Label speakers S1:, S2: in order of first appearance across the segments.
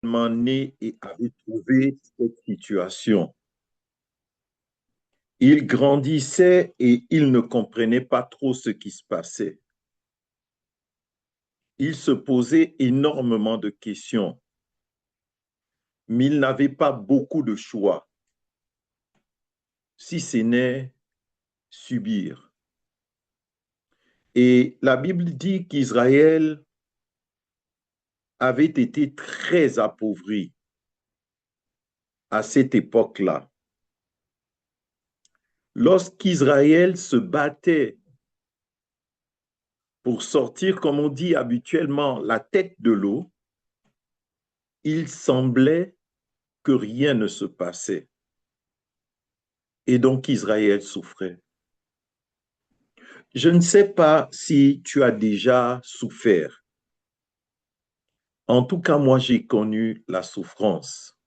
S1: né et avait trouvé cette situation. Il grandissait et il ne comprenait pas trop ce qui se passait. Il se posait énormément de questions, mais il n'avait pas beaucoup de choix, si ce n'est subir. Et la Bible dit qu'Israël avait été très appauvri à cette époque-là. Lorsqu'Israël se battait pour sortir, comme on dit habituellement, la tête de l'eau, il semblait que rien ne se passait. Et donc Israël souffrait. Je ne sais pas si tu as déjà souffert. En tout cas, moi, j'ai connu la souffrance.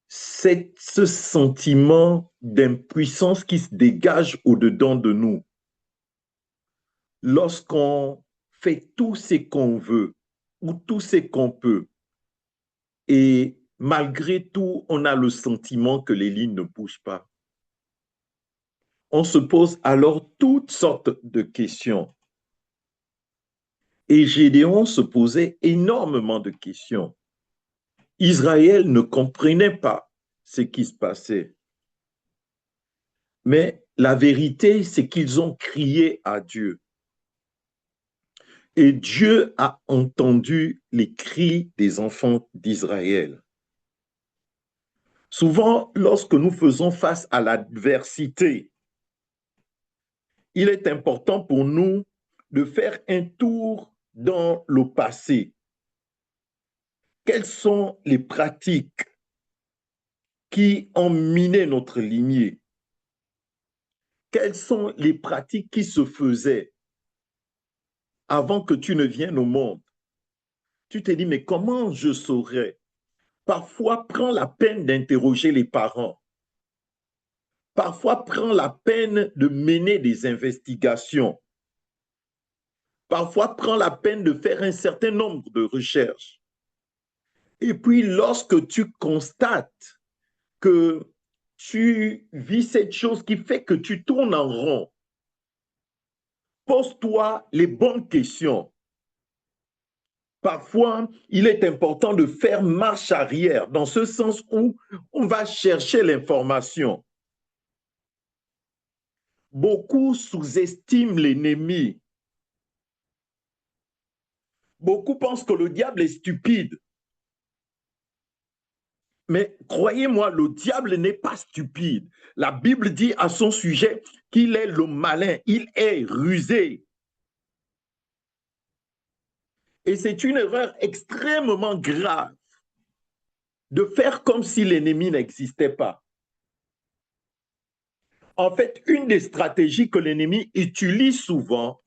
S1: C'est ce sentiment d'impuissance qui se dégage au-dedans de nous lorsqu'on fait tout ce qu'on veut ou tout ce qu'on peut. Et malgré tout, on a le sentiment que les lignes ne bougent pas. On se pose alors toutes sortes de questions. Et Gédéon se posait énormément de questions. Israël ne comprenait pas ce qui se passait. Mais la vérité, c'est qu'ils ont crié à Dieu. Et Dieu a entendu les cris des enfants d'Israël. Souvent, lorsque nous faisons face à l'adversité, il est important pour nous de faire un tour dans le passé. Quelles sont les pratiques qui ont miné notre lignée? Quelles sont les pratiques qui se faisaient avant que tu ne viennes au monde? Tu te dis, mais comment je saurais? Parfois, prends la peine d'interroger les parents. Parfois, prends la peine de mener des investigations. Parfois, prends la peine de faire un certain nombre de recherches. Et puis, lorsque tu constates que tu vis cette chose qui fait que tu tournes en rond, pose-toi les bonnes questions. Parfois, il est important de faire marche arrière, dans ce sens où on va chercher l'information. Beaucoup sous-estiment l'ennemi. Beaucoup pensent que le diable est stupide. Mais croyez-moi, le diable n'est pas stupide. La Bible dit à son sujet qu'il est le malin, il est rusé. Et c'est une erreur extrêmement grave de faire comme si l'ennemi n'existait pas. En fait, une des stratégies que l'ennemi utilise souvent,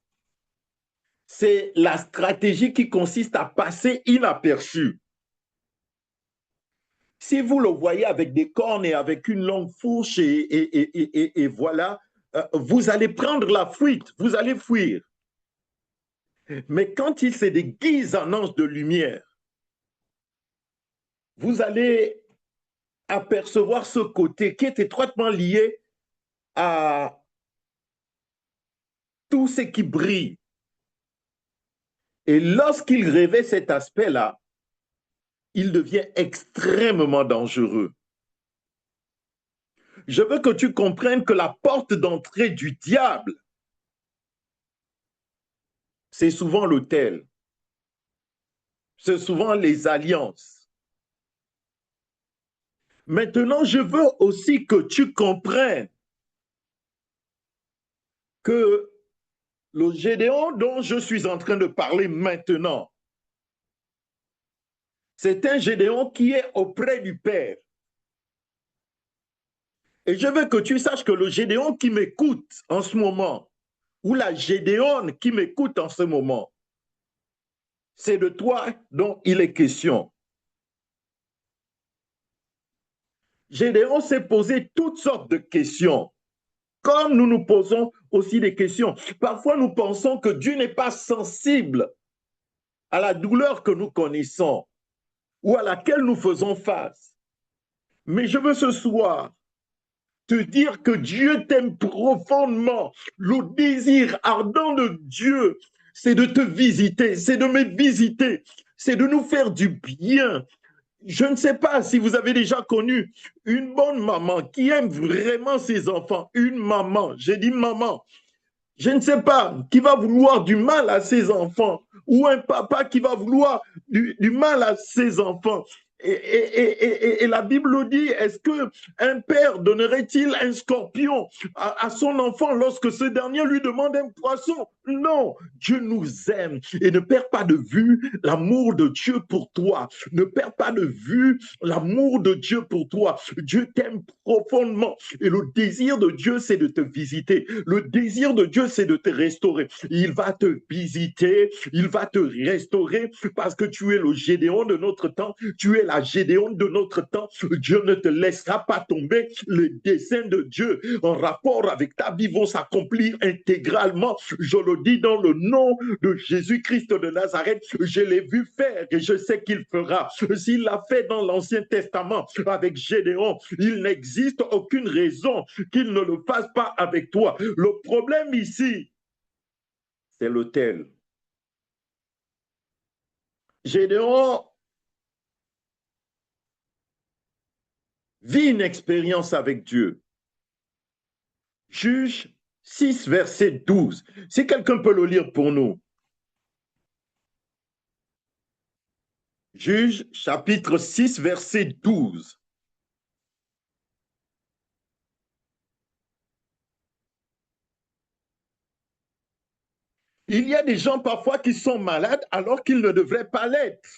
S1: c'est la stratégie qui consiste à passer inaperçu. Si vous le voyez avec des cornes et avec une longue fourche et voilà, vous allez prendre la fuite, vous allez fuir. Mais quand il se déguise en ange de lumière, vous allez apercevoir ce côté qui est étroitement lié à tout ce qui brille. Et lorsqu'il revêt cet aspect-là, il devient extrêmement dangereux. Je veux que tu comprennes que la porte d'entrée du diable, c'est souvent l'autel, c'est souvent les alliances. Maintenant, je veux aussi que tu comprennes que le Gédéon dont je suis en train de parler maintenant, c'est un Gédéon qui est auprès du Père. Et je veux que tu saches que le Gédéon qui m'écoute en ce moment, ou la Gédéone qui m'écoute en ce moment, c'est de toi dont il est question. Gédéon s'est posé toutes sortes de questions, comme nous nous posons aussi des questions. Parfois, nous pensons que Dieu n'est pas sensible à la douleur que nous connaissons. ou à laquelle nous faisons face. Mais je veux ce soir te dire que Dieu t'aime profondément. Le désir ardent de Dieu, c'est de te visiter, c'est de me visiter, c'est de nous faire du bien. Je ne sais pas si vous avez déjà connu une bonne maman qui aime vraiment ses enfants. Une maman, j'ai dit maman, je ne sais pas, qui va vouloir du mal à ses enfants, ou un papa qui va vouloir du mal à ses enfants. Et la Bible dit, est-ce qu'un père donnerait-il un scorpion à son enfant lorsque ce dernier lui demande un poisson? Non, Dieu nous aime et ne perds pas de vue l'amour de Dieu pour toi. Ne perds pas de vue l'amour de Dieu pour toi. Dieu t'aime profondément et le désir de Dieu, c'est de te visiter. Le désir de Dieu, c'est de te restaurer. Il va te visiter, il va te restaurer parce que tu es le Gédéon de notre temps, tu es la Gédéon de notre temps. Dieu ne te laissera pas tomber. Les desseins de Dieu en rapport avec ta vie vont s'accomplir intégralement. Je le dis dans le nom de Jésus-Christ de Nazareth. Je l'ai vu faire et je sais qu'il fera. S'il l'a fait dans l'Ancien Testament avec Gédéon, il n'existe aucune raison qu'il ne le fasse pas avec toi. Le problème ici, c'est l'autel. Gédéon vit une expérience avec Dieu. Juge 6, verset 12. Si quelqu'un peut le lire pour nous. Juge chapitre 6, verset 12. Il y a des gens parfois qui sont malades alors qu'ils ne devraient pas l'être.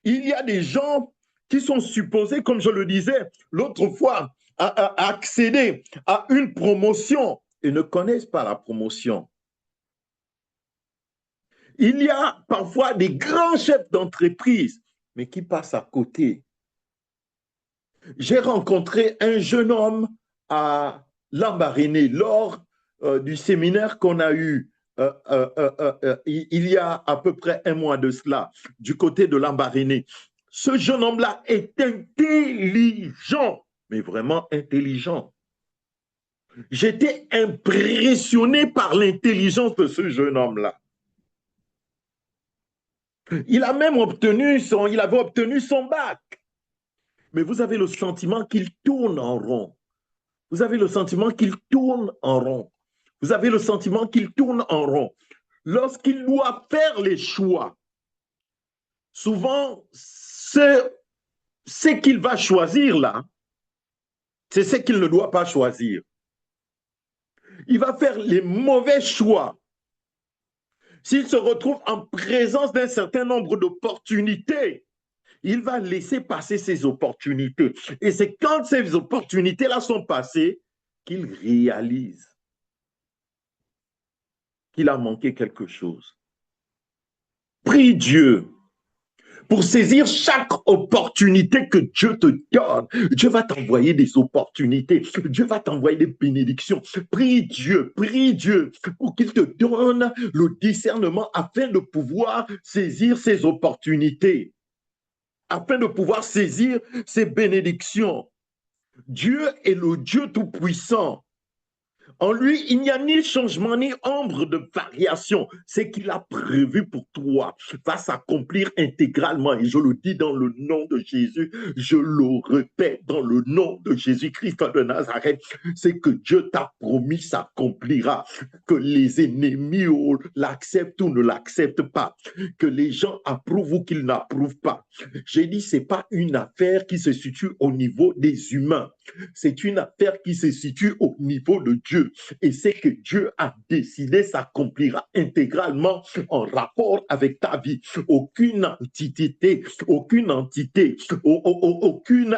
S1: Il y a des gens qui sont supposés, comme je le disais l'autre fois, à accéder à une promotion et ne connaissent pas la promotion. Il y a parfois des grands chefs d'entreprise, mais qui passent à côté. J'ai rencontré un jeune homme à Lambaréné lors du séminaire qu'on a eu il y a à peu près un mois de cela, du côté de Lambaréné. Ce jeune homme-là est intelligent, mais vraiment intelligent. J'étais impressionné par l'intelligence de ce jeune homme-là. Il a même il avait obtenu son bac. Mais vous avez le sentiment qu'il tourne en rond. Vous avez le sentiment qu'il tourne en rond. Vous avez le sentiment qu'il tourne en rond. Lorsqu'il doit faire les choix, souvent, ce qu'il va choisir là, c'est ce qu'il ne doit pas choisir. Il va faire les mauvais choix. S'il se retrouve en présence d'un certain nombre d'opportunités, il va laisser passer ces opportunités. Et c'est quand ces opportunités-là sont passées qu'il réalise qu'il a manqué quelque chose. Prie Dieu pour saisir chaque opportunité que Dieu te donne. Dieu va t'envoyer des opportunités. Dieu va t'envoyer des bénédictions. Prie Dieu pour qu'il te donne le discernement afin de pouvoir saisir ces opportunités, afin de pouvoir saisir ces bénédictions. Dieu est le Dieu tout-puissant. En lui, il n'y a ni changement ni ombre de variation. Ce qu'il a prévu pour toi va s'accomplir intégralement. Et je le dis dans le nom de Jésus, je le répète dans le nom de Jésus-Christ de Nazareth, c'est que Dieu t'a promis s'accomplira. Que les ennemis l'acceptent ou ne l'acceptent pas. Que les gens approuvent ou qu'ils n'approuvent pas. J'ai dit, ce n'est pas une affaire qui se situe au niveau des humains. C'est une affaire qui se situe au niveau de Dieu. Et c'est que Dieu a décidé s'accomplira intégralement en rapport avec ta vie. Aucune entité, aucune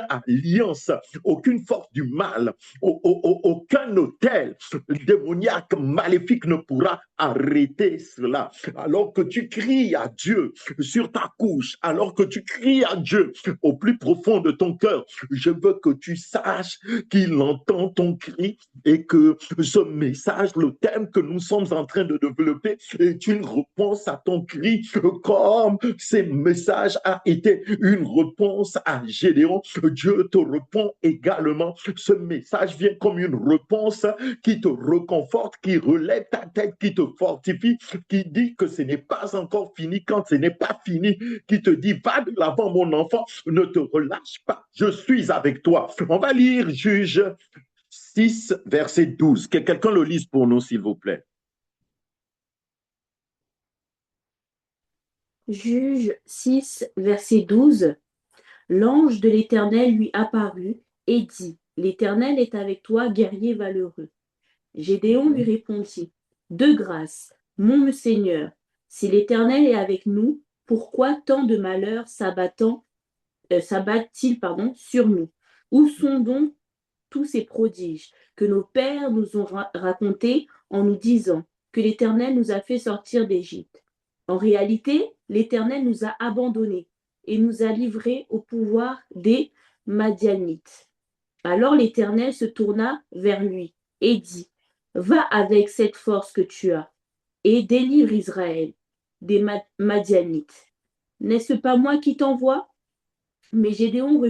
S1: alliance, aucune force du mal, aucun hôtel démoniaque, maléfique ne pourra arrêter cela. Alors que tu cries à Dieu sur ta couche, alors que tu cries à Dieu au plus profond de ton cœur, je veux que tu saches qu'il entend ton cri et que ce message, le thème que nous sommes en train de développer, est une réponse à ton cri, comme ce message a été une réponse à Gédéon. Dieu te répond également. Ce message vient comme une réponse qui te réconforte, qui relève ta tête, qui te fortifie, qui dit que ce n'est pas encore fini quand ce n'est pas fini, qui te dit va de l'avant mon enfant, ne te relâche pas, je suis avec toi. On va lire Juge 6, verset 12. Que quelqu'un le lise pour nous, s'il vous plaît.
S2: Juge 6, verset 12. L'ange de l'Éternel lui apparut et dit, l'Éternel est avec toi, guerrier valeureux. Gédéon lui répondit, de grâce, mon Seigneur, si l'Éternel est avec nous, pourquoi tant de malheurs s'abattent-ils sur nous? Où sont donc tous ces prodiges que nos pères nous ont racontés en nous disant que l'Éternel nous a fait sortir d'Égypte? En réalité, l'Éternel nous a abandonnés et nous a livrés au pouvoir des Madianites. Alors l'Éternel se tourna vers lui et dit, va avec cette force que tu as et délivre Israël des Madianites. N'est-ce pas moi qui t'envoie? Mais Gédéon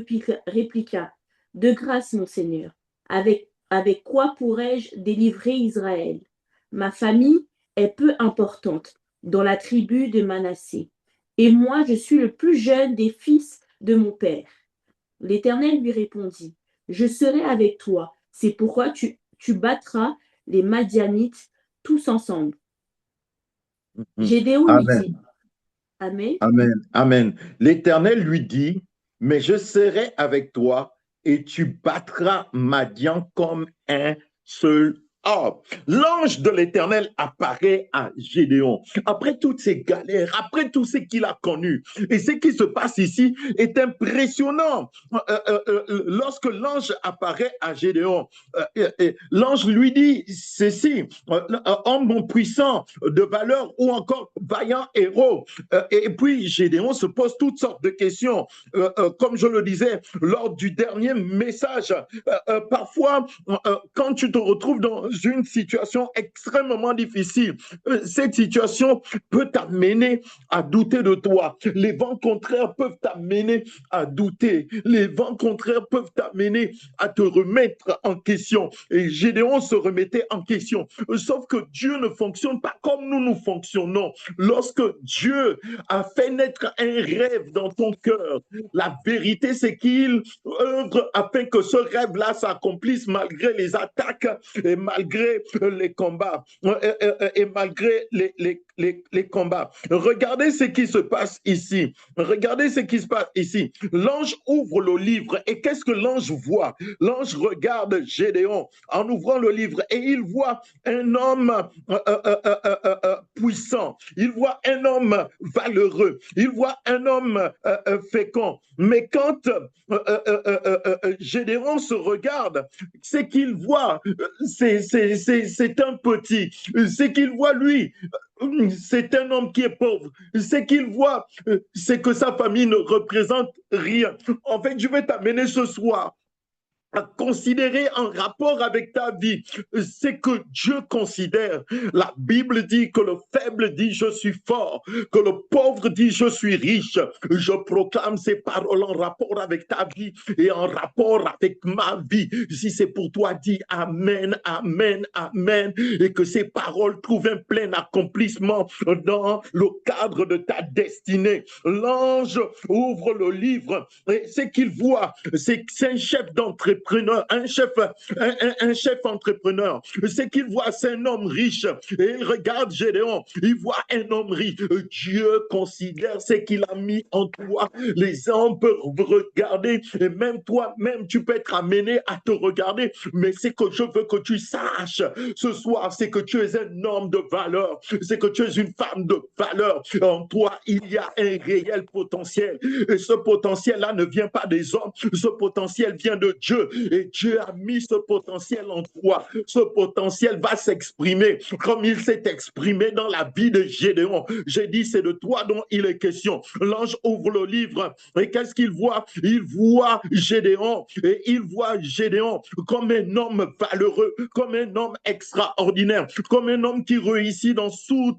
S2: répliqua, de grâce, mon Seigneur, avec quoi pourrais-je délivrer Israël? Ma famille est peu importante dans la tribu de Manassé, et moi je suis le plus jeune des fils de mon père. L'Éternel lui répondit, je serai avec toi, c'est pourquoi tu battras les Madianites tous ensemble. Gédéon lui dit, Amen.
S1: Amen. Amen. L'Éternel lui dit, mais je serai avec toi et tu battras Madian comme un seul homme. L'ange de l'Éternel apparaît à Gédéon. Après toutes ces galères, après tout ce qu'il a connu, et ce qui se passe ici est impressionnant. Lorsque l'ange apparaît à Gédéon, l'ange lui dit ceci, homme puissant, de valeur ou encore vaillant héros. Et puis Gédéon se pose toutes sortes de questions. Comme je le disais lors du dernier message, parfois, quand tu te retrouves dans une situation extrêmement difficile, cette situation peut t'amener à douter de toi. Les vents contraires peuvent t'amener à douter. Les vents contraires peuvent t'amener à te remettre en question. Et Gédéon se remettait en question. Sauf que Dieu ne fonctionne pas comme nous fonctionnons. Lorsque Dieu a fait naître un rêve dans ton cœur, la vérité, c'est qu'il œuvre afin que ce rêve-là s'accomplisse malgré les attaques et malgré les combats et malgré les combats. Regardez ce qui se passe ici. Regardez ce qui se passe ici. L'ange ouvre le livre et qu'est-ce que l'ange voit? L'ange regarde Gédéon en ouvrant le livre et il voit un homme puissant. Il voit un homme valeureux. Il voit un homme fécond. Mais quand Gédéon se regarde, c'est qu'il voit, c'est un petit. C'est qu'il voit lui, c'est un homme qui est pauvre. Ce qu'il voit, c'est que sa famille ne représente rien. En fait, je vais t'amener ce soir à considérer en rapport avec ta vie ce que Dieu considère. La Bible dit que le faible dit je suis fort, que le pauvre dit je suis riche. Je proclame ces paroles en rapport avec ta vie et en rapport avec ma vie. Si c'est pour toi, dis Amen, Amen, Amen, et que ces paroles trouvent un plein accomplissement dans le cadre de ta destinée. L'ange ouvre le livre et ce qu'il voit, c'est un chef d'entreprise, un chef entrepreneur. Ce qu'il voit, c'est un homme riche. Et il regarde Gédéon, il voit un homme riche. Dieu considère ce qu'il a mis en toi. Les hommes peuvent regarder, et même toi, même tu peux être amené à te regarder. Mais ce que je veux que tu saches ce soir, c'est que tu es un homme de valeur. C'est que tu es une femme de valeur. En toi, il y a un réel potentiel. Et ce potentiel-là ne vient pas des hommes. Ce potentiel vient de Dieu. Dieu. Et Dieu a mis ce potentiel en toi. Ce potentiel va s'exprimer comme il s'est exprimé dans la vie de Gédéon. J'ai dit, c'est de toi dont il est question. L'ange ouvre le livre et qu'est-ce qu'il voit? Il voit Gédéon et il voit Gédéon comme un homme valeureux, comme un homme extraordinaire, comme un homme qui réussit dans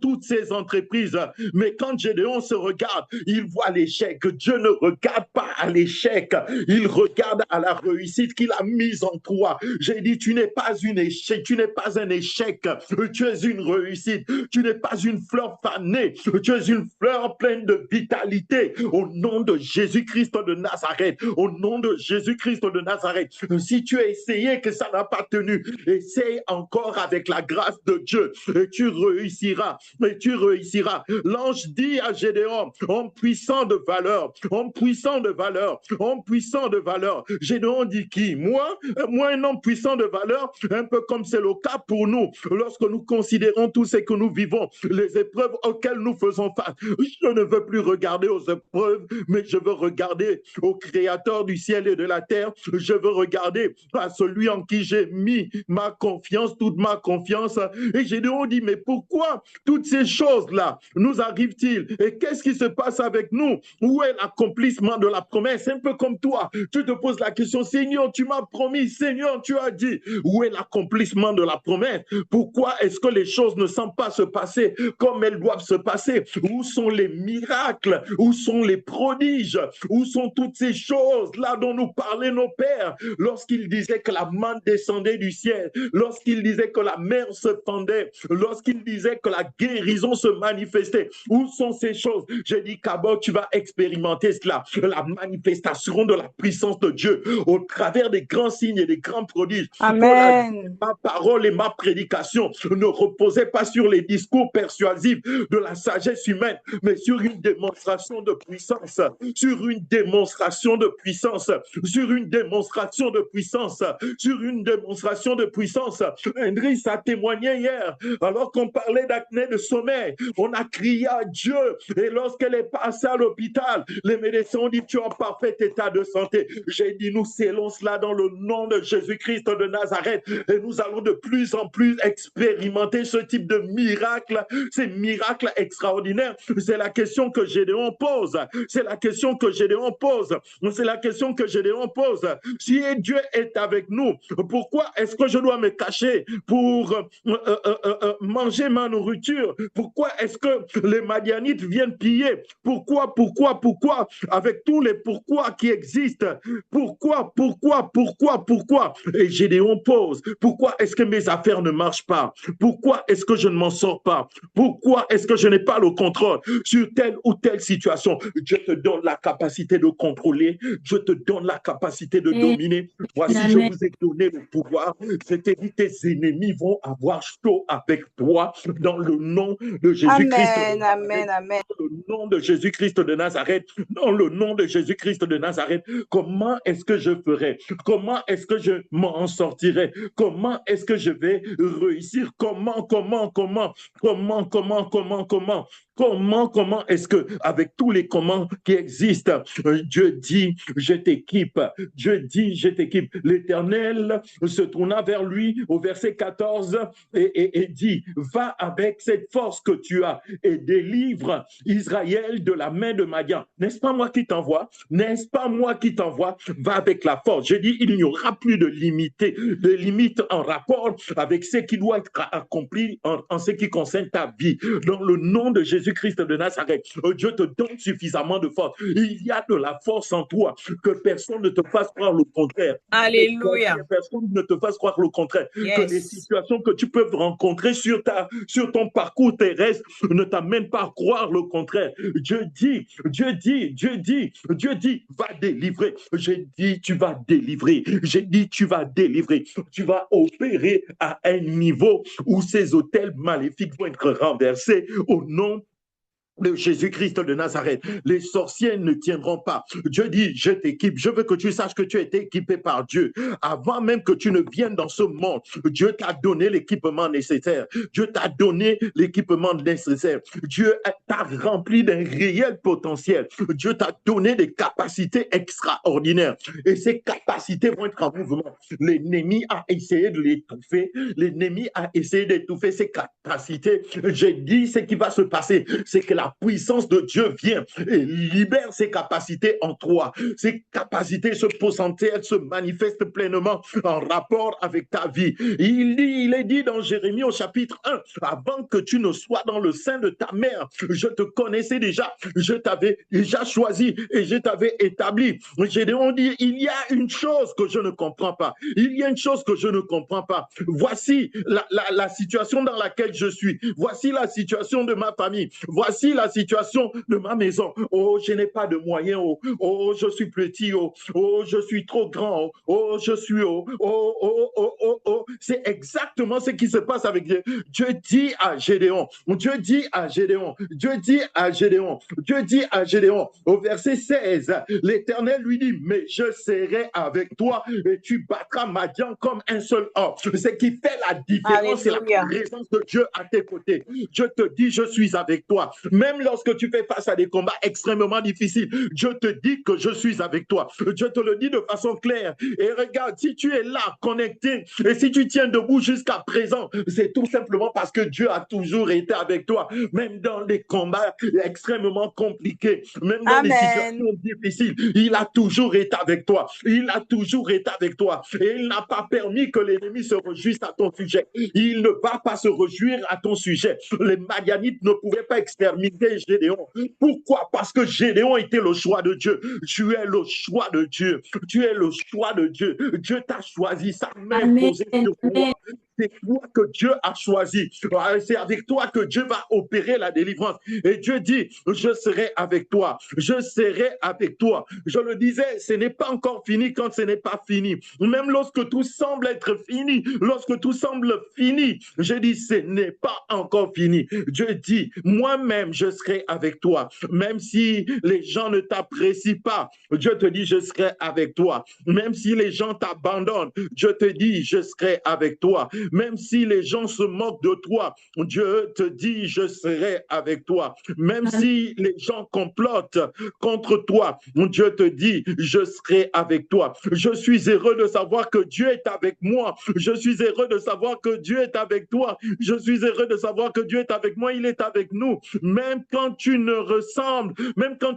S1: toutes ses entreprises. Mais quand Gédéon se regarde, il voit l'échec. Dieu ne regarde pas à l'échec, il regarde à la réussite qu'il a mise en toi. J'ai dit, tu n'es pas une échec, tu n'es pas un échec, tu es une réussite, tu n'es pas une fleur fanée, tu es une fleur pleine de vitalité. Au nom de Jésus-Christ de Nazareth, au nom de Jésus-Christ de Nazareth, si tu as essayé que ça n'a pas tenu, essaye encore avec la grâce de Dieu et tu réussiras, et tu réussiras. L'ange dit à Gédéon, homme puissant de valeur, homme puissant de valeur, homme puissant de valeur. Gédéon dit qui? Moi, un homme puissant de valeur, un peu comme c'est le cas pour nous, lorsque nous considérons tout ce que nous vivons, les épreuves auxquelles nous faisons face. Je ne veux plus regarder aux épreuves, mais je veux regarder au Créateur du ciel et de la terre. Je veux regarder à celui en qui j'ai mis ma confiance, toute ma confiance. Et Gédéon dit, mais pourquoi toutes ces choses-là nous arrivent-ils? Et qu'est-ce qui se passe avec nous? Où est l'accomplissement de la promesse? Un peu comme toi, tu te poses la question, Seigneur, tu m'as promis, Seigneur, tu as dit, où est l'accomplissement de la promesse? Pourquoi est-ce que les choses ne semblent pas se passer comme elles doivent se passer? Où sont les miracles? Où sont les prodiges? Où sont toutes ces choses-là dont nous parlaient nos pères lorsqu'ils disaient que la manne descendait du ciel, lorsqu'ils disaient que la mer se fendait, lorsqu'ils disaient que la guérison se manifestait? Où sont ces choses? J'ai dit, Kabo, tu vas expérimenter cela, la manifestation de la puissance de Dieu au travers des grands signes et des grands prodiges.
S3: Amen.
S1: Ma parole et ma prédication ne reposaient pas sur les discours persuasifs de la sagesse humaine, mais sur une démonstration de puissance, sur une démonstration de puissance, sur une démonstration de puissance, sur une démonstration de puissance. Andris a témoigné hier, alors qu'on parlait d'acné de sommeil, on a crié à Dieu, et lorsqu'elle est passée à l'hôpital, les médecins ont dit, tu es en parfait état de santé. J'ai dit, nous scellons cela dans le nom de Jésus-Christ de Nazareth, et nous allons de plus en plus expérimenter ce type de miracle, ces miracles extraordinaires. C'est la question que Gédéon pose, c'est la question que Gédéon pose, c'est la question que Gédéon pose. Si Dieu est avec nous, pourquoi est-ce que je dois me cacher pour manger ma nourriture? Pourquoi est-ce que les Madianites viennent piller? Pourquoi, avec tous les pourquoi qui existent? Pourquoi? Et Gédéon pose, pourquoi est-ce que mes affaires ne marchent pas? Pourquoi est-ce que je ne m'en sors pas? Pourquoi est-ce que je n'ai pas le contrôle sur telle ou telle situation? Dieu te donne la capacité de contrôler, Dieu te donne la capacité de dominer. Voici, je vous ai donné le pouvoir. C'était dit, tes ennemis vont avoir chaud avec toi dans le nom de Jésus-Christ.
S3: Amen, amen, amen.
S1: Dans le nom de Jésus-Christ de Nazareth, dans le nom de Jésus-Christ de Nazareth, comment est-ce que je ferai? Comment est-ce que je m'en sortirai? Comment est-ce que je vais réussir? Comment est-ce que, avec tous les comment qui existent, Dieu dit, je t'équipe. Dieu dit, je t'équipe. L'Éternel se tourna vers lui au verset 14 et dit, va avec cette force que tu as et délivre Israël de la main de Madian. N'est-ce pas moi qui t'envoie? N'est-ce pas moi qui t'envoie? Va avec la force. Je dis, il n'y aura plus de limites en rapport avec ce qui doit être accompli en ce qui concerne ta vie. Dans le nom de Jésus-Christ de Nazareth, Dieu te donne suffisamment de force. Il y a de la force en toi, que personne ne te fasse croire le contraire.
S3: Alléluia.
S1: Que personne ne te fasse croire le contraire.
S3: Yes.
S1: Que les situations que tu peux rencontrer sur ton parcours terrestre ne t'amènent pas à croire le contraire. Dieu dit, va délivrer. J'ai dit, tu vas délivrer. J'ai dit, tu vas délivrer. Tu vas opérer à un niveau où ces hôtels maléfiques vont être renversés au nom de Jésus-Christ de Nazareth. Les sorciers ne tiendront pas. Dieu dit, je t'équipe. Je veux que tu saches que tu as été équipé par Dieu. Avant même que tu ne viennes dans ce monde, Dieu t'a donné l'équipement nécessaire. Dieu t'a donné l'équipement nécessaire. Dieu t'a rempli d'un réel potentiel. Dieu t'a donné des capacités extraordinaires. Et ces capacités vont être en mouvement. L'ennemi a essayé de l'étouffer. L'ennemi a essayé d'étouffer ses capacités. J'ai dit, ce qui va se passer, c'est que la puissance de Dieu vient et libère ses capacités en toi. Ces capacités, ce potentiel se manifeste pleinement en rapport avec ta vie. Il est dit dans Jérémie au chapitre 1, avant que tu ne sois dans le sein de ta mère, je te connaissais déjà, je t'avais déjà choisi et je t'avais établi. Gédéon dit, il y a une chose que je ne comprends pas. Il y a une chose que je ne comprends pas. Voici la situation dans laquelle je suis. Voici la situation de ma famille. Voici la situation de ma maison. Oh, je n'ai pas de moyens. Oh, je suis petit. Oh, je suis trop grand. Oh, je suis. Oh. C'est exactement ce qui se passe avec Dieu. Dieu dit à Gédéon. Dieu dit à Gédéon. Dieu dit à Gédéon. Dieu dit à Gédéon. Au verset 16, l'Éternel lui dit, mais je serai avec toi et tu battras Madian comme un seul homme. Ce qui fait la différence, c'est la présence de Dieu à tes côtés. Je te dis, je suis avec toi. Même lorsque tu fais face à des combats extrêmement difficiles, Dieu te dit que je suis avec toi. Dieu te le dit de façon claire. Et regarde, si tu es là, connecté, et si tu tiens debout jusqu'à présent, c'est tout simplement parce que Dieu a toujours été avec toi. Même dans des combats extrêmement compliqués, même dans des situations difficiles, il a toujours été avec toi. Il a toujours été avec toi. Et il n'a pas permis que l'ennemi se réjouisse à ton sujet. Il ne va pas se réjouir à ton sujet. Les Madianites ne pouvaient pas exterminer Gédéon. Pourquoi? Parce que Gédéon était le choix de Dieu. Tu es le choix de Dieu. Tu es le choix de Dieu. Dieu t'a choisi. Sa main posée sur toi. C'est toi que Dieu a choisi. C'est avec toi que Dieu va opérer la délivrance. Et Dieu dit, je serai avec toi. Je serai avec toi. Je le disais, ce n'est pas encore fini quand ce n'est pas fini. Même lorsque tout semble être fini, lorsque tout semble fini, je dis, ce n'est pas encore fini. Dieu dit, moi-même, je serai avec toi. Même si les gens ne t'apprécient pas, Dieu te dit, je serai avec toi. Même si les gens t'abandonnent, Dieu te dit, je serai avec toi. Même si les gens se moquent de toi, Dieu te dit, je serai avec toi. Même si les gens complotent contre toi, Dieu te dit, je serai avec toi. Je suis heureux de savoir que Dieu est avec moi. Je suis heureux de savoir que Dieu est avec toi. Je suis heureux de savoir que Dieu est avec moi. Il est avec nous. Même quand tu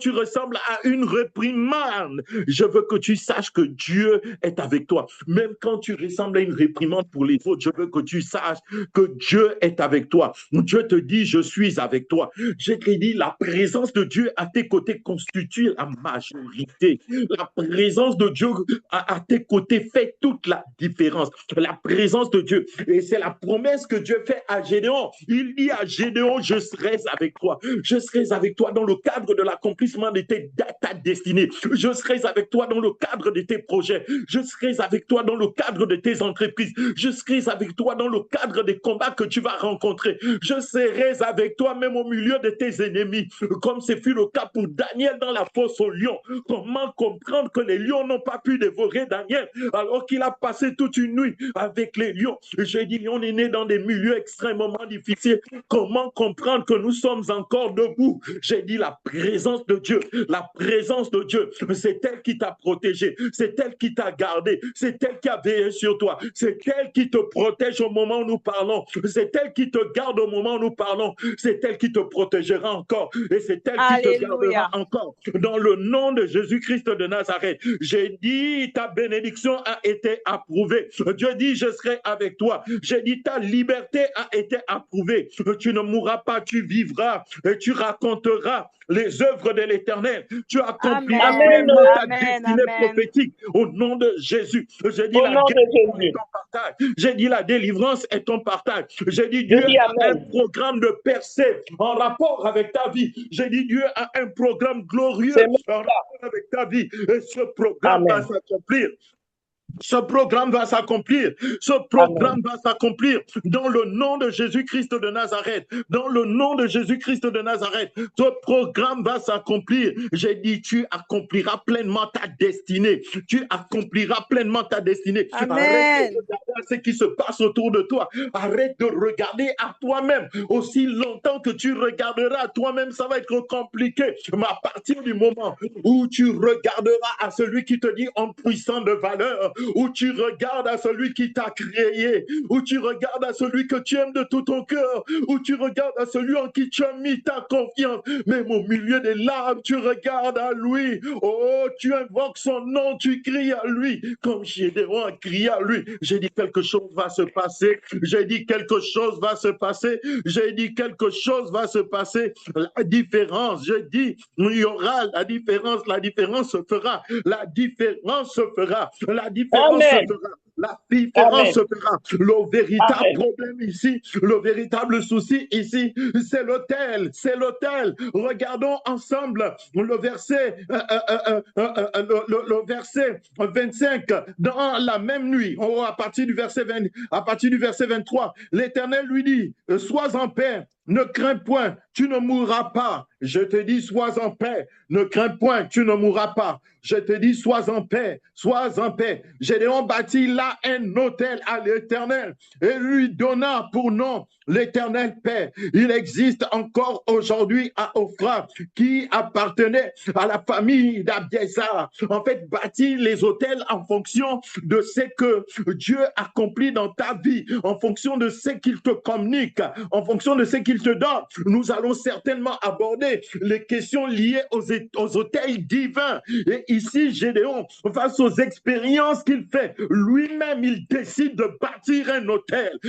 S1: ressembles à une réprimande, je veux que tu saches que Dieu est avec toi. Même quand tu ressembles à une réprimande pour les autres, je veux que tu saches que Dieu est avec toi. Dieu te dit, je suis avec toi. Je te dis, la présence de Dieu à tes côtés constitue la majorité. La présence de Dieu à tes côtés fait toute la différence. La présence de Dieu. Et c'est la promesse que Dieu fait à Gédéon. Il dit à Gédéon, je serai avec toi. Je serai avec toi dans le cadre de l'accomplissement de ta destinée. Je serai avec toi dans le cadre de tes projets. Je serai avec toi dans le cadre de tes entreprises. Je serai avec toi dans le cadre des combats que tu vas rencontrer. Je serai avec toi même au milieu de tes ennemis, comme ce fut le cas pour Daniel dans la fosse aux lions. Comment comprendre que les lions n'ont pas pu dévorer Daniel alors qu'il a passé toute une nuit avec les lions? J'ai dit, on est né dans des milieux extrêmement difficiles. Comment comprendre que nous sommes encore debout? J'ai dit, la présence de Dieu, c'est elle qui t'a protégé, c'est elle qui t'a gardé, c'est elle qui a veillé sur toi, c'est elle qui te protège au moment où nous parlons, c'est elle qui te garde au moment où nous parlons, c'est elle qui te protégera encore et c'est elle qui te gardera encore. Dans le nom de Jésus-Christ de Nazareth, j'ai dit, ta bénédiction a été approuvée. Dieu dit, je serai avec toi. J'ai dit, ta liberté a été approuvée. Tu ne mourras pas, tu vivras et tu raconteras les œuvres de l'Éternel. Tu accompliras pleinement ta destinée prophétique au nom de Jésus. J'ai dit, la guérison est ton partage. J'ai dit, la délivrance est ton partage. J'ai dit, Dieu a un programme de percée en rapport avec ta vie. J'ai dit, Dieu a un programme glorieux en rapport avec ta vie. Et ce programme va s'accomplir. Ce programme va s'accomplir. Ce programme va s'accomplir dans le nom de Jésus-Christ de Nazareth. Dans le nom de Jésus-Christ de Nazareth. Ce programme va s'accomplir. J'ai dit, tu accompliras pleinement ta destinée. Tu accompliras pleinement ta destinée.
S3: Amen.
S1: Arrête de regarder ce qui se passe autour de toi. Arrête de regarder à toi-même. Aussi longtemps que tu regarderas à toi-même, ça va être compliqué. Mais à partir du moment où tu regarderas à celui qui te dit homme puissant de valeur, où tu regardes à celui qui t'a créé, où tu regardes à celui que tu aimes de tout ton cœur, où tu regardes à celui en qui tu as mis ta confiance, même au milieu des larmes, tu regardes à lui. Oh, tu invoques son nom, tu cries à lui, comme Gédéon a crié à lui. J'ai dit quelque chose va se passer, j'ai dit quelque chose va se passer, j'ai dit quelque chose va se passer. La différence, j'ai dit, il y aura la différence se fera, la différence se fera, la différence se fera. La différence se fera. Le véritable problème ici, le véritable souci ici, c'est l'autel. C'est l'autel. Regardons ensemble le verset, le verset 25. Dans la même nuit, à partir du verset 23, l'Éternel lui dit, sois en paix. Ne crains point, tu ne mourras pas. Je te dis, sois en paix. Ne crains point, tu ne mourras pas. Je te dis, sois en paix, sois en paix. Gédéon bâtit là un autel à l'Éternel et lui donna pour nom l'Éternel paix. Il existe encore aujourd'hui à Ophra qui appartenait à la famille d'Abiézar. En fait, bâtit les autels en fonction de ce que Dieu accomplit dans ta vie, en fonction de ce qu'il te communique, en fonction de ce qu'il te donne. Nous allons certainement aborder les questions liées aux autels divins. Et ici, Gédéon, face aux expériences qu'il fait, lui-même, il décide de bâtir un autel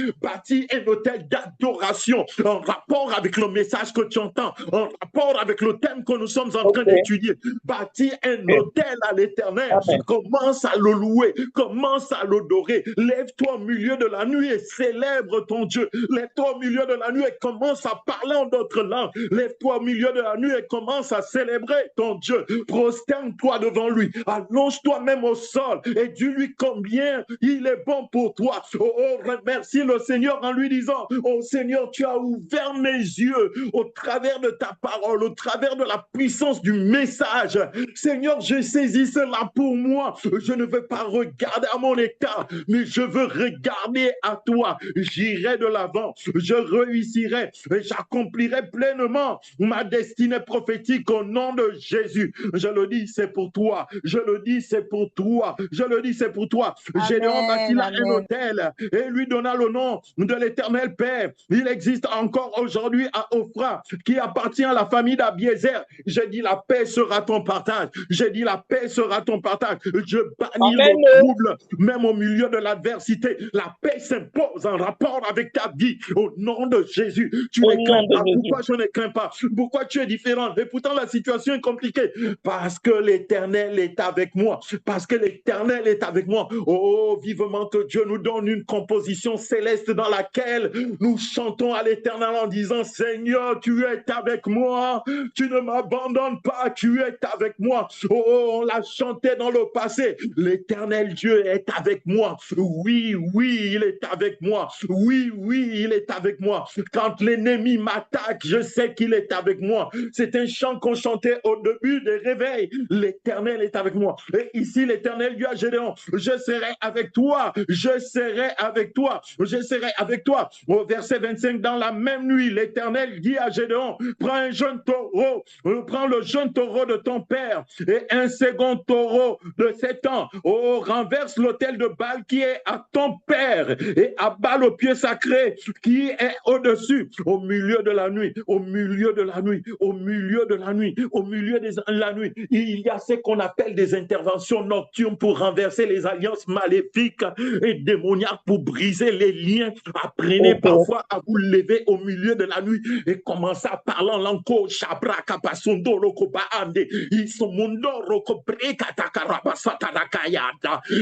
S1: d'adoration en rapport avec le message que tu entends, en rapport avec le thème que nous sommes en train d'étudier. Bâtir un autel à l'Éternel. Commence à le louer, commence à l'adorer. Lève-toi au milieu de la nuit et célèbre ton Dieu. Lève-toi au milieu de la nuit et commence à parler en d'autres langues. Lève-toi au milieu de la nuit et commence à célébrer ton Dieu. Prosterne-toi devant lui. Allonge-toi même au sol et dis-lui combien il est bon pour toi. Oh, remercie le Seigneur en lui disant, oh Seigneur, tu as ouvert mes yeux au travers de ta parole, au travers de la puissance du message. Seigneur, je saisis cela pour moi. Je ne veux pas regarder à mon état, mais je veux regarder à toi. J'irai de l'avant, je réussirai et j'accomplirai pleinement ma destinée prophétique au nom de Jésus. Je le dis, c'est pour toi. Je le dis, c'est pour toi. Je le dis, c'est pour toi. Gédéon bâtit là un hôtel et lui donna le nom de l'Éternel Père. Il existe encore aujourd'hui à Ophra qui appartient à la famille d'Abiézer. J'ai dit, la paix sera ton partage. J'ai dit, la paix sera ton partage. Je bannis le trouble, même au milieu de l'adversité. La paix s'impose en rapport avec ta vie. Au nom de Jésus, tu ne crains pas. Pourquoi je ne crains pas? Pourquoi tu es différent? Et pourtant, la situation est compliquée. Parce que l'Éternel est avec moi. Parce que l'Éternel est avec moi. Oh, vivement que Dieu nous donne une composition céleste dans laquelle nous chantons à l'Éternel en disant, Seigneur, tu es avec moi. Tu ne m'abandonnes pas. Tu es avec moi. Oh, on l'a chanté dans le passé. L'Éternel Dieu est avec moi. Oui, oui, il est avec moi. Oui, oui, il est avec moi. Quand l'ennemi m'attaque, je sais qu'il est avec moi. C'est un chant qu'on chantait au début des réveils. L'Éternel est avec moi. Et ici, l'Éternel dit à Gédéon, je serai avec toi. Je serai avec toi. Je serai avec toi. Au verset 25, dans la même nuit, l'Éternel dit à Gédéon, prends un jeune taureau, prends le jeune taureau de ton père et un second taureau de 7 ans. Oh, renverse l'autel de Baal qui est à ton père et abat le pied sacré qui est au-dessus, au milieu de la nuit, au milieu de la nuit, au milieu de la nuit, au milieu de la nuit. Il y a ce qu'on appelle des interventions nocturnes pour renverser les alliances maléfiques et démoniaques, pour briser les liens. Apprenez parfois à vous lever au milieu de la nuit et commencer à parler en langue.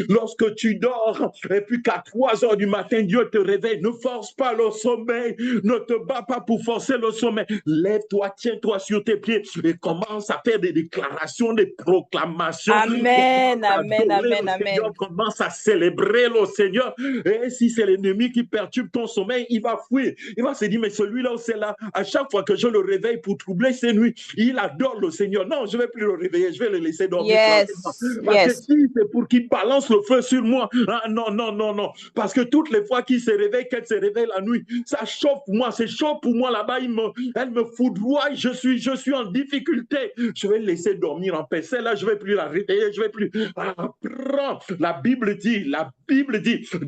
S1: Lorsque tu dors et puis qu'à 3 heures du matin, Dieu te réveille, ne force pas le sommeil, ne te bats pas pour forcer le sommeil. Lève-toi, tiens-toi sur tes pieds et commence à faire des déclarations, des proclamations.
S3: Amen, amen, amen, amen.
S1: Commence à célébrer célébrer le Seigneur. Et si c'est l'ennemi qui perturbe ton sommeil, il va fuir. Il va se dire, mais celui-là, c'est là. À chaque fois que je le réveille pour troubler ses nuits, il adore le Seigneur. Non, je ne vais plus le réveiller, je vais le laisser dormir. Parce que si c'est pour qu'il balance le feu sur moi, non, non, non, non. Parce que toutes les fois qu'il se réveille, qu'elle se réveille la nuit, ça chauffe pour moi, c'est chaud pour moi là-bas. Elle me foudroie, je suis en difficulté. Je vais le laisser dormir en paix. Celle-là, je ne vais plus la réveiller, je ne vais plus. La Bible dit,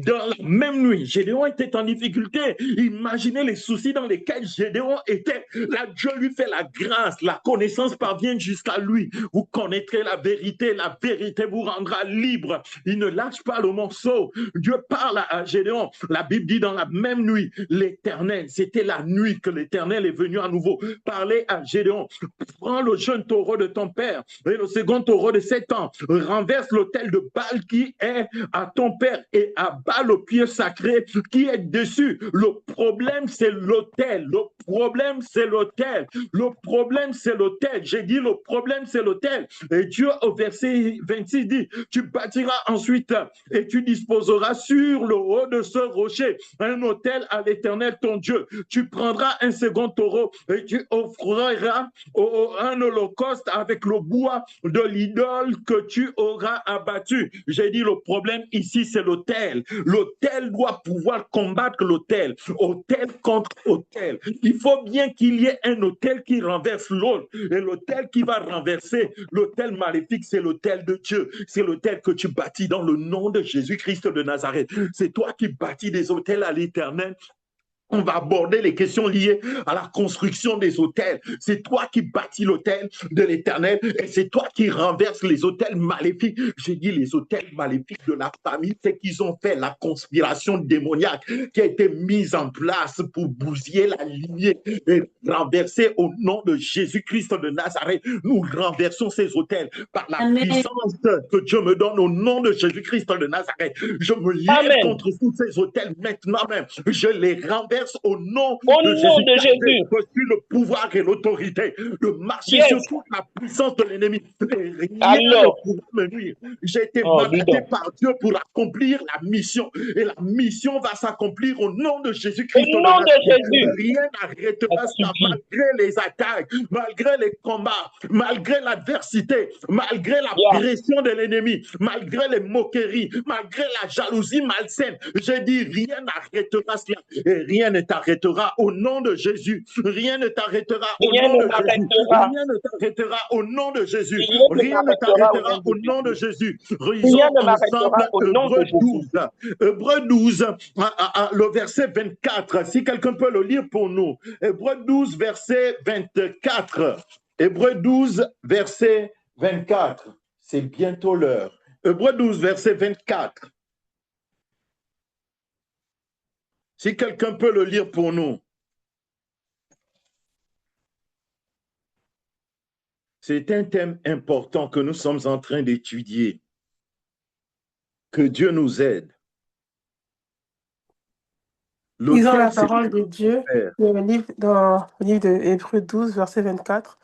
S1: dans la même nuit, Gédéon était en difficulté. Imaginez les soucis dans lesquels Gédéon était. Là, Dieu lui fait la grâce, la connaissance parvient jusqu'à lui. Vous connaîtrez la vérité vous rendra libre. Il ne lâche pas le morceau. Dieu parle à Gédéon. La Bible dit dans la même nuit, l'Éternel, c'était la nuit que l'Éternel est venu à nouveau parler à Gédéon. Prends le jeune taureau de ton père et le second taureau de 7 ans. Renverse l'autel de Baal qui est à ton père et abat le pieu sacré qui est dessus. Le problème, c'est l'autel. Le problème, c'est l'autel. Le problème, c'est l'autel. J'ai dit le problème, c'est l'autel. Et Dieu, au verset 26, dit, tu bâtiras ensuite et tu disposeras sur le haut de ce rocher un autel à l'Éternel, ton Dieu. Tu prendras un second taureau et tu offriras un holocauste avec le bois de l'idole que tu auras abattu. J'ai dit le problème ici, c'est l'autel. L'autel doit pouvoir combattre l'autel. Autel contre autel. Il faut bien qu'il y ait un autel qui renverse l'autre. Et l'autel qui va renverser l'autel maléfique, c'est l'autel de Dieu. C'est l'autel que tu bâtis dans le nom de Jésus-Christ de Nazareth. C'est toi qui bâtis des autels à l'Éternel. On va aborder les questions liées à la construction des autels. C'est toi qui bâtis l'autel de l'Éternel et c'est toi qui renverses les autels maléfiques. J'ai dit les autels maléfiques de la famille, c'est qu'ils ont fait la conspiration démoniaque qui a été mise en place pour bousiller la lignée et renverser au nom de Jésus-Christ de Nazareth. Nous renversons ces autels par la puissance que Dieu me donne au nom de Jésus-Christ de Nazareth. Je me lève contre tous ces autels maintenant même. Je les renverse au nom de Jésus. Reçu le pouvoir et l'autorité de marcher sur toute la puissance de l'ennemi. Rien ne pourra me nuire. J'ai été mandaté par Dieu pour accomplir la mission. Et la mission va s'accomplir au nom de Jésus-Christ. Rien n'arrêtera ça malgré les attaques, malgré les combats, malgré l'adversité, malgré la pression de l'ennemi, malgré les moqueries, malgré la jalousie malsaine. J'ai dit rien n'arrêtera cela. Et rien ne t'arrêtera au nom de Jésus. Rien ne t'arrêtera au nom de Jésus. Rien ne t'arrêtera au nom de Jésus. Rien ne t'arrêtera au nom de Jésus. Lisons ensemble Hébreux 12. Hébreux 12, le verset 24. Si quelqu'un peut le lire pour nous. Hébreux 12, verset 24. Hébreux 12, verset 24. C'est bientôt l'heure. Hébreux 12, verset 24. Si quelqu'un peut le lire pour nous. C'est un thème important que nous sommes en train d'étudier. Que Dieu nous aide.
S4: Lisons la parole de Dieu dans le livre de Hébreux 12, verset 24,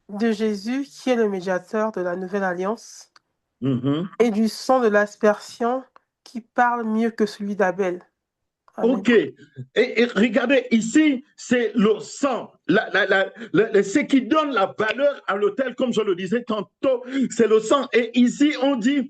S4: de Jésus qui est le médiateur de la nouvelle alliance et du sang de l'aspersion qui parle mieux que celui d'Abel.
S1: Ok. Et regardez, ici, c'est le sang. Ce qui donne la valeur à l'autel, comme je le disais tantôt, c'est le sang. Et ici, on dit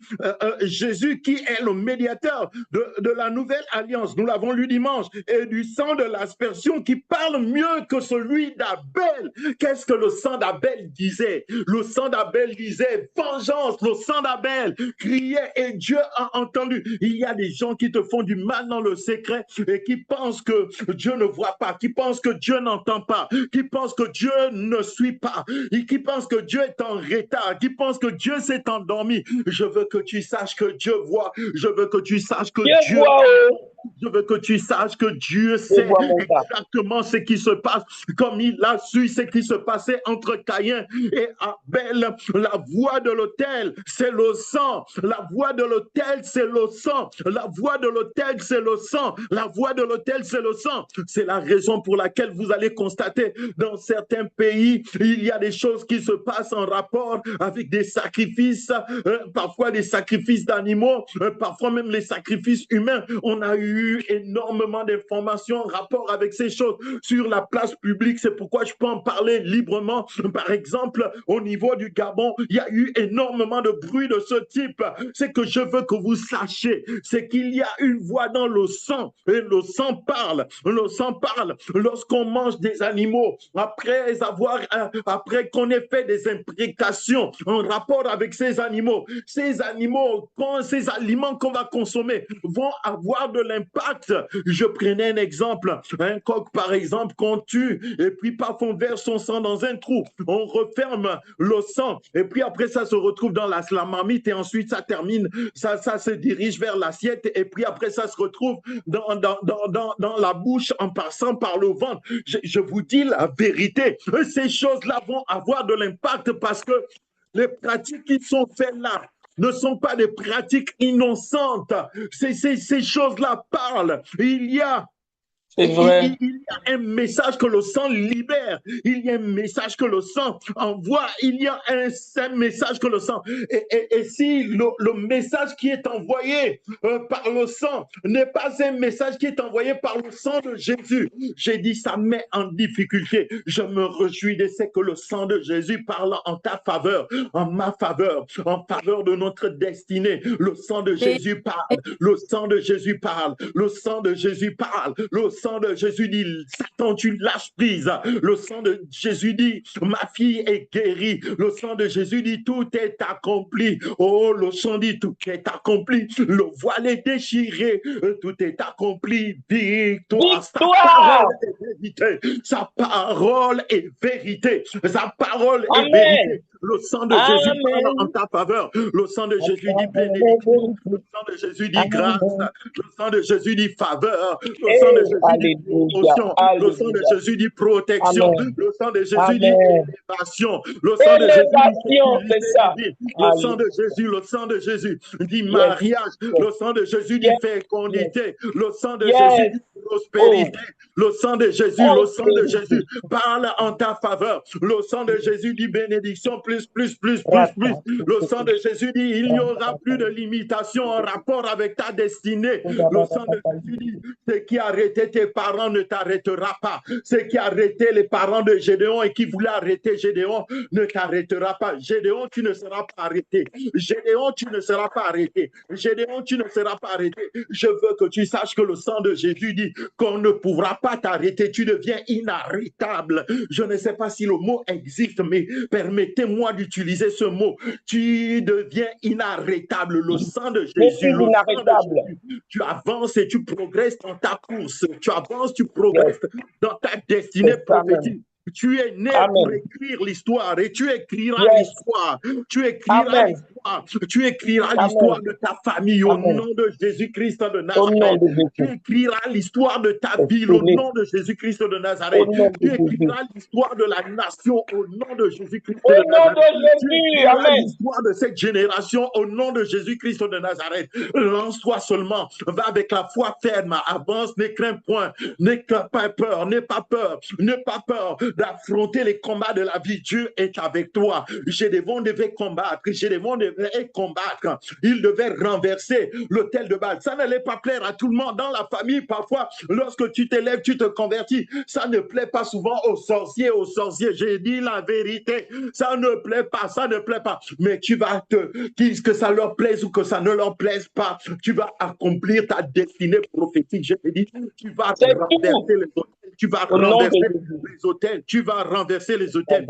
S1: Jésus qui est le médiateur de la nouvelle alliance. Nous l'avons lu dimanche. Et du sang de l'aspersion qui parle mieux que celui d'Abel. Qu'est-ce que le sang d'Abel disait? Le sang d'Abel disait vengeance. Le sang d'Abel criait et Dieu a entendu. Il y a des gens qui te font du mal dans le secret et qui pensent que Dieu ne voit pas, qui pensent que Dieu n'entend pas, qui pensent que Dieu ne suit pas, et qui pensent que Dieu est en retard, qui pensent que Dieu s'est endormi. Je veux que tu saches que Dieu voit, je veux que tu saches que Dieu Je veux que tu saches que Dieu sait exactement ce qui se passe, comme il a su ce qui se passait entre Caïn et Abel. La voix de l'autel, c'est le sang. La voix de l'autel, c'est le sang. La voix de l'autel, c'est le sang. La voix de l'autel, c'est le sang. C'est la raison pour laquelle vous allez constater dans certains pays, il y a des choses qui se passent en rapport avec des sacrifices, parfois des sacrifices d'animaux, parfois même les sacrifices humains. On a eu énormément d'informations en rapport avec ces choses sur la place publique. C'est pourquoi je peux en parler librement. Par exemple, au niveau du Gabon, il y a eu énormément de bruit de ce type. C'est que je veux que vous sachiez, c'est qu'il y a une voix dans le sang, et le sang parle. Le sang parle. Lorsqu'on mange des animaux, après qu'on ait fait des imprécations en rapport avec ces animaux, ces aliments qu'on va consommer vont avoir de l'impact. Je prenais un exemple, un coq par exemple qu'on tue et puis paf, on verse son sang dans un trou, on referme le sang et puis après ça se retrouve dans la marmite et ensuite ça termine, ça se dirige vers l'assiette et puis après ça se retrouve dans la bouche en passant par le ventre. Je vous dis la vérité, ces choses-là vont avoir de l'impact parce que les pratiques qui sont faites là ne sont pas des pratiques innocentes. Ces choses-là parlent. Il y a un message que le sang libère. Il y a un message que le sang envoie. Il y a un message que le sang... Et si le message qui est envoyé par le sang n'est pas un message qui est envoyé par le sang de Jésus, j'ai dit ça met en difficulté. Je me réjouis de ce que le sang de Jésus parle en ta faveur, en ma faveur, en faveur de notre destinée. Le sang de Jésus parle. Le sang de Jésus parle. Le sang de Jésus parle. Le sang de Jésus dit, Satan, tu lâches prise. Le sang de Jésus dit, ma fille est guérie. Le sang de Jésus dit, tout est accompli. Oh, le sang dit, tout est accompli. Le voile est déchiré. Tout est accompli. Victoire. Sa parole est vérité. Sa parole est vérité. Sa parole est vérité. Le sang de Jésus parle en ta faveur. Le sang de Jésus dit bénédiction. Le sang de Jésus dit grâce. Le sang de Jésus dit faveur. Le sang de Jésus dit promotion. Le sang de Jésus dit protection. Le sang de Jésus dit élévation. Le sang de Jésus dit le sang de Jésus, le sang de Jésus dit mariage. Le sang de Jésus dit fécondité. Le sang de Jésus dit prospérité. Le sang de Jésus, le sang de Jésus parle en ta faveur. Le sang de Jésus dit bénédiction, plus. Le sang de Jésus dit il n'y aura plus de limitation en rapport avec ta destinée. Le sang de Jésus dit ce qui a arrêté tes parents ne t'arrêtera pas. Ce qui a arrêté les parents de Gédéon et qui voulait arrêter Gédéon ne t'arrêtera pas. Gédéon, tu ne seras pas arrêté. Gédéon, tu ne seras pas arrêté. Gédéon, tu ne seras pas arrêté. Je veux que tu saches que le sang de Jésus dit qu'on ne pourra pas t'arrêter. Tu deviens inarrêtable. Je ne sais pas si le mot existe, mais permettez-moi d'utiliser ce mot. Tu deviens inarrêtable. Le sang de Jésus, le sang de Jésus. Tu avances et tu progresses dans ta course. Tu avances, tu progresses dans ta destinée prophétique. Tu es né pour écrire l'histoire et tu écriras l'histoire. Tu écriras l'histoire. Tu écriras l'histoire de ta famille au nom de Jésus-Christ de Nazareth. Tu écriras l'histoire de ta ville au nom de Jésus-Christ de Nazareth. Tu écriras l'histoire de la nation au nom de Jésus-Christ de Nazareth. Tu écriras l'histoire de cette génération au nom de Jésus-Christ de Nazareth. Lance-toi seulement. Va avec la foi ferme. Avance, ne crains point. N'aie pas peur. N'aie pas peur. N'aie pas peur d'affronter les combats de la vie. Dieu est avec toi. Gédéon devait combattre. Gédéon devait combattre. Il devait renverser l'autel de Baal. Ça n'allait pas plaire à tout le monde. Dans la famille, parfois, lorsque tu t'élèves, tu te convertis. Ça ne plaît pas souvent aux sorciers, J'ai dit la vérité. Ça ne plaît pas. Ça ne plaît pas. Mais tu vas que ça leur plaise ou que ça ne leur plaise pas, tu vas accomplir ta destinée prophétique. Je te dis, tu vas renverser les autres. Tu vas renverser les hôtels. Tu vas renverser les hôtels.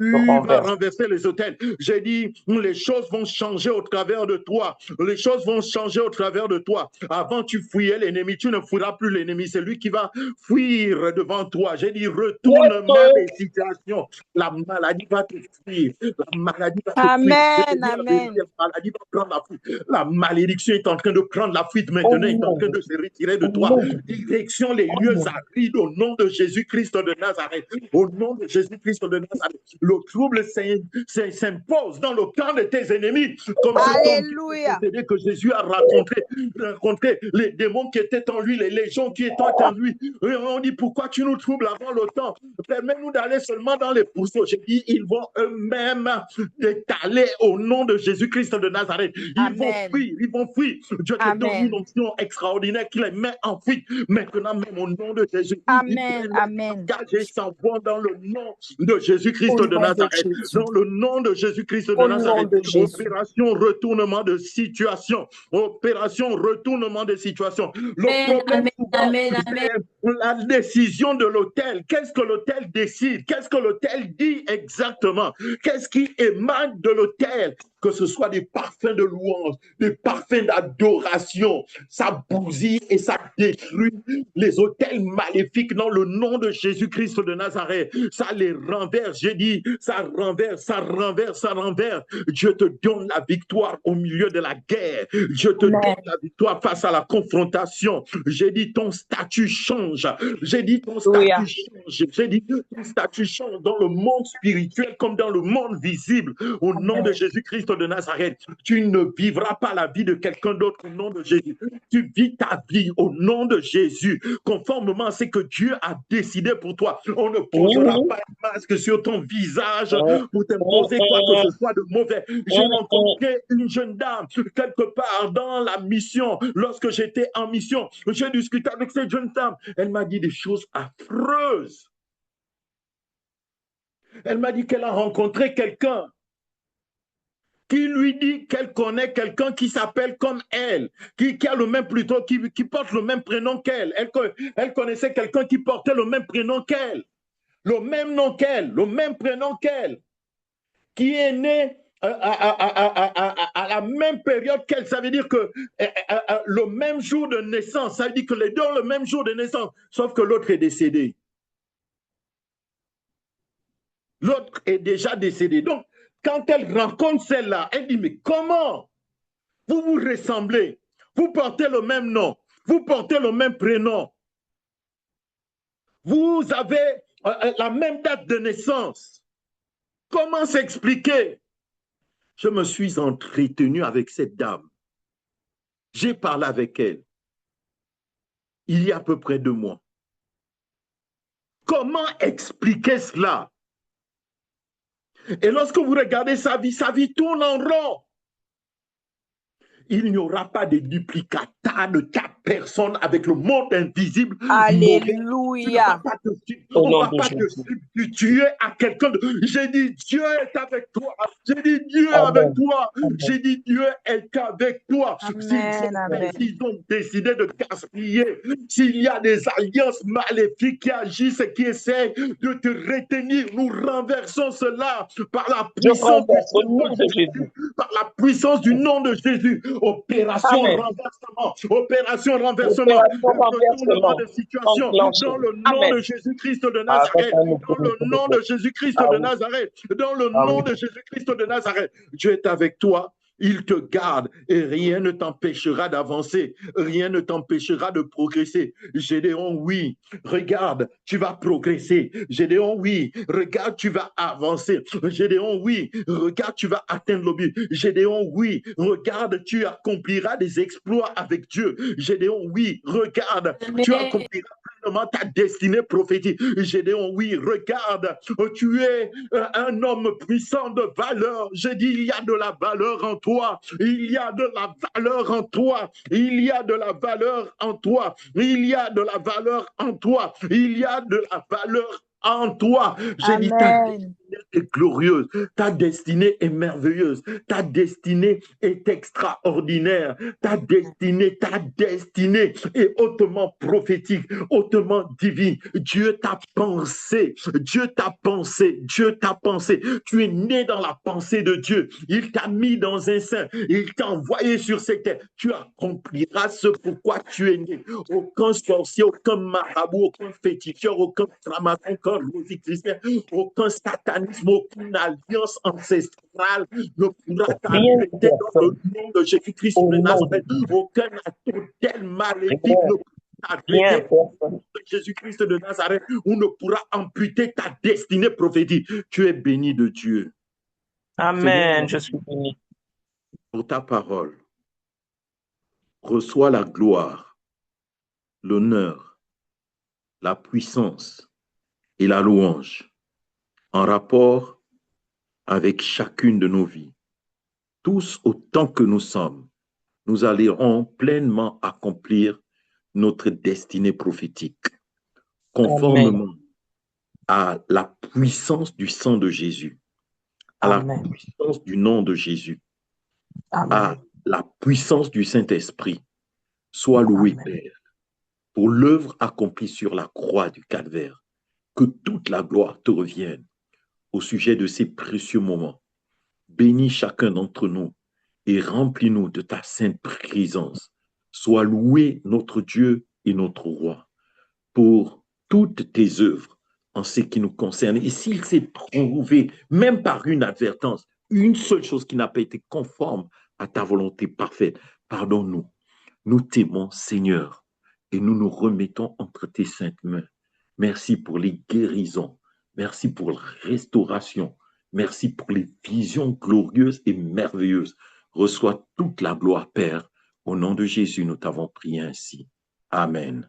S1: Tu vas renverser les autels. J'ai dit, les choses vont changer au travers de toi. Les choses vont changer au travers de toi. Avant, tu fuyais l'ennemi. Tu ne fuiras plus l'ennemi. C'est lui qui va fuir devant toi. J'ai dit, retournement des situations. La maladie va te fuir. La maladie va te fuir.
S3: Amen, amen.
S1: La maladie va prendre la fuite. La malédiction est en train de prendre la fuite maintenant. Il est en train de se retirer de toi. Direction les lieux arides au nom de Jésus-Christ de Nazareth. Au nom de Jésus-Christ de Nazareth. Le trouble s'impose dans le camp de tes ennemis. Comme
S3: Alléluia.
S1: que Jésus a rencontré les démons qui étaient en lui, les légions qui étaient en lui. Et on dit, pourquoi tu nous troubles avant le temps? Permets-nous d'aller seulement dans les pourceaux. J'ai dit, ils vont eux-mêmes étaler au nom de Jésus-Christ de Nazareth. Ils vont fuir, ils vont fuir. Dieu te donne une onction extraordinaire qui les met en fuite. Maintenant même au nom de Jésus.
S3: Amen, amen.
S1: Engagez sa voix dans le nom de Jésus-Christ de Nazareth. Dans le nom de Jésus-Christ de Nazareth. Opération retournement de situation. Opération retournement de situation. Le problème souvent, la décision de l'autel. Qu'est-ce que l'autel décide? Qu'est-ce que l'autel dit exactement? Qu'est-ce qui émane de l'autel? Que ce soit des parfums de louange, des parfums d'adoration, ça bousille et ça détruit les autels maléfiques dans le nom de Jésus-Christ de Nazareth. Ça les renverse, j'ai dit, ça renverse, ça renverse, ça renverse. Dieu te donne la victoire au milieu de la guerre. Dieu te donne la victoire face à la confrontation. J'ai dit, ton statut change. J'ai dit, ton statut change. J'ai dit, ton statut change dans le monde spirituel comme dans le monde visible. Au nom de Jésus-Christ de Nazareth, tu ne vivras pas la vie de quelqu'un d'autre au nom de Jésus. Tu vis ta vie au nom de Jésus, conformément à ce que Dieu a décidé pour toi. On ne posera pas un masque sur ton visage pour t'imposer quoi que ce soit de mauvais. J'ai rencontré une jeune dame quelque part dans la mission. Lorsque j'étais en mission, j'ai discuté avec cette jeune dame. Elle m'a dit des choses affreuses. Elle m'a dit qu'elle a rencontré quelqu'un qui lui dit qu'elle connaît quelqu'un qui s'appelle comme elle, qui a le même plutôt, qui porte le même prénom qu'elle. Elle connaissait quelqu'un qui portait le même prénom qu'elle, le même nom qu'elle, le même prénom qu'elle, qui est né à la même période qu'elle. Ça veut dire que le même jour de naissance, ça veut dire que les deux ont le même jour de naissance, sauf que l'autre est décédé. L'autre est déjà décédé. Donc, quand elle rencontre celle-là, elle dit, mais comment vous vous ressemblez? Vous portez le même nom, vous portez le même prénom, vous avez la même date de naissance. Comment s'expliquer? Je me suis entretenu avec cette dame. J'ai parlé avec elle il y a à peu près 2 mois. Comment expliquer cela? Et lorsque vous regardez sa vie tourne en rond. Il n'y aura pas de duplicata de ta personne avec le monde invisible.
S3: Alléluia.
S1: On ne va pas te substituer à quelqu'un. J'ai dit, Dieu est avec toi. J'ai dit, Dieu est avec toi. J'ai dit, Dieu est avec toi. S'ils ont décidé de gaspiller, s'il y a des alliances maléfiques qui agissent et qui essaient de te retenir, nous renversons cela par la puissance par la puissance du nom de Jésus. Opération renversement. Opération renversement. Retournement de situation. Dans le nom de Jésus-Christ de Nazareth. Dans le nom de Jésus-Christ de Nazareth. Dans le nom de Jésus-Christ de Nazareth. Dieu est avec toi. Il te garde et rien ne t'empêchera d'avancer, rien ne t'empêchera de progresser. Gédéon, oui, regarde, tu vas progresser. Gédéon, oui, regarde, tu vas avancer. Gédéon, oui, regarde, tu vas atteindre le but. Gédéon, oui, regarde, tu accompliras des exploits avec Dieu. Gédéon, oui, regarde, tu accompliras ta destinée prophétique. Gédéon, oui, regarde, tu es un homme puissant de valeur. J'ai dit, il y a de la valeur en toi. Il y a de la valeur en toi. Il y a de la valeur en toi. Il y a de la valeur en toi. Il y a de la valeur en toi. J'ai dit, ta
S3: Amen.
S1: destinée est glorieuse, ta destinée est merveilleuse, ta destinée est extraordinaire, ta destinée est hautement prophétique, hautement divine. Dieu t'a pensé, Dieu t'a pensé, Dieu t'a pensé. Tu es né dans la pensée de Dieu. Il t'a mis dans un sein, il t'a envoyé sur cette terre. Tu accompliras ce pourquoi tu es né. Aucun sorcier, aucun marabout, aucun féticheur, aucun framaçon, aucun rosicrucien, aucun satanisme, aucune alliance ancestrale ne pourra t'arrêter dans le nom de Jésus-Christ de Nazareth. Aucun hôtel maléfique ne pourra t'arrêter dans le nom de Jésus-Christ de Nazareth ou ne pourra amputer ta destinée prophétique. Tu es béni de Dieu.
S5: Amen, je suis béni.
S1: Pour ta parole, reçois la gloire, l'honneur, la puissance et la louange en rapport avec chacune de nos vies. Tous autant que nous sommes, nous allons pleinement accomplir notre destinée prophétique, conformément à la puissance du sang de Jésus, à la puissance du nom de Jésus, à la puissance du Saint-Esprit. Sois loué, Père, pour l'œuvre accomplie sur la croix du Calvaire. Que toute la gloire te revienne au sujet de ces précieux moments. Bénis chacun d'entre nous et remplis-nous de ta sainte présence. Sois loué notre Dieu et notre Roi pour toutes tes œuvres en ce qui nous concerne. Et s'il s'est prouvé, même par une advertence, une seule chose qui n'a pas été conforme à ta volonté parfaite, pardonne-nous. Nous t'aimons, Seigneur, et nous nous remettons entre tes saintes mains. Merci pour les guérisons. Merci pour la restauration. Merci pour les visions glorieuses et merveilleuses. Reçois toute la gloire, Père. Au nom de Jésus, nous t'avons prié ainsi. Amen.